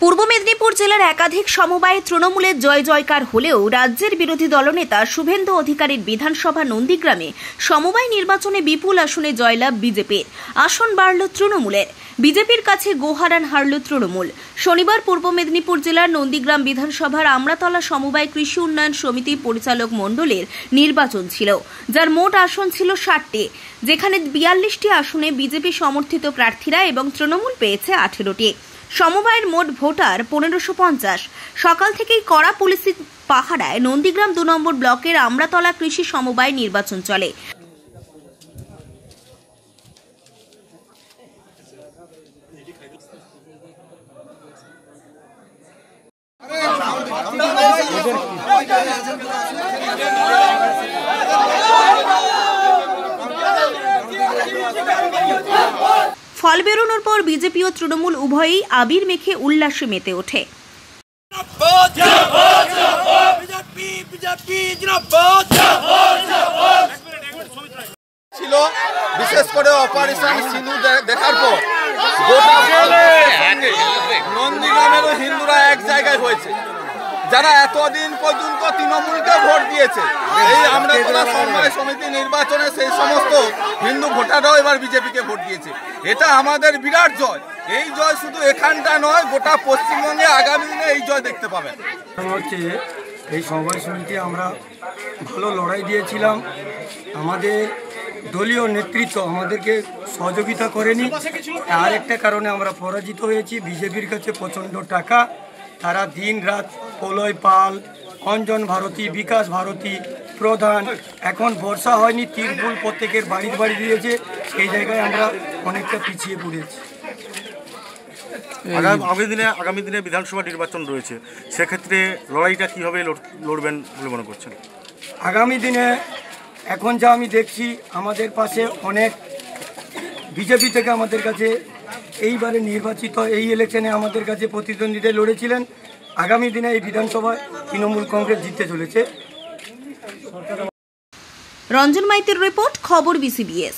পূর্ব মেদিনীপুর জেলার একাধিক সমবায়ে তৃণমূলের জয় জয়কার হলেও রাজ্যের বিরোধী দলনেতা শুভেন্দু অধিকারীর বিধানসভা নন্দীগ্রামে সমবায় নির্বাচনে বিপুল আসনে জয়লাভ বিজেপির। আসন বাড়ল তৃণমূলের। বিজেপির কাছে গোহারান হারল তৃণমূল। শনিবার পূর্ব মেদিনীপুর জেলার নন্দীগ্রাম বিধানসভার আমরাতলা সমবায় কৃষি উন্নয়ন সমিতির পরিচালক মণ্ডলের নির্বাচন ছিল, যার মোট আসন ছিল 60টি, যেখানে 42টি আসনে বিজেপি সমর্থিত প্রার্থীরা এবং তৃণমূল পেয়েছে 18টি। সমবায়ের মোট ভোটার 1550। সকাল থেকেই কড়া পুলিশি পাহারায় নন্দীগ্রাম 2 নম্বর ব্লকের আমরাতলা কৃষি সমবায় নির্বাচন চলে। ফল বেরোনোর পর বিজেপি ও তৃণমূল উভয়ই আবির মেখে উল্লাসে মেতে ওঠে। ছিল বিশেষ করে অপারেশন সিন্ধু দেখার পর নন্দীগ্রামেরও হিন্দুরা এক জায়গায় হয়েছে, যারা এতদিন পর্যন্ত তৃণমূলকে ভোট দিয়েছে। এই আমরাতলা সমবায় সমিতি নির্বাচনে সেই সমস্ত হিন্দু ভোটাররাও এবার বিজেপিকে ভোট দিয়েছে। এটা আমাদের বিরাট জয়। এই জয় শুধু এখানটা নয়, গোটা পশ্চিমবঙ্গে আগামী দিনে এই জয় দেখতে পাবেন। হচ্ছে এই সমবায় সমিতি আমরা ভালো লড়াই দিয়েছিলাম, আমাদের দলীয় নেতৃত্ব আমাদেরকে সহযোগিতা করেনি। আর একটা কারণে আমরা পরাজিত হয়েছি। বিজেপির কাছে প্রচণ্ড টাকা, তারা দিন রাত প্রলয় পাল, অঞ্জন ভারতী, বিকাশ ভারতী প্রধান, এখন বর্ষা হয়নি, তিরপুল প্রত্যেকের বাড়ি দিয়েছে। এই জায়গায় আমরা অনেকটা পিছিয়ে পড়েছি। আগামী দিনে বিধানসভা নির্বাচন রয়েছে, সেক্ষেত্রে লড়াইটা কীভাবে লড়বেন বলে মনে করছেন? আগামী দিনে এখন যা আমি দেখছি, আমাদের পাশে অনেক বিজেপি থেকে আমাদের কাছে এইবারে নির্বাচিত এই ইলেকশনে আমাদের কাছে প্রতিদ্বন্দ্বিতা লড়েছিলেন। আগামী দিনে এই বিধানসভায় তৃণমূল কংগ্রেস জিততে চলেছে। রঞ্জন মাইতির রিপোর্ট, খবর BCBS।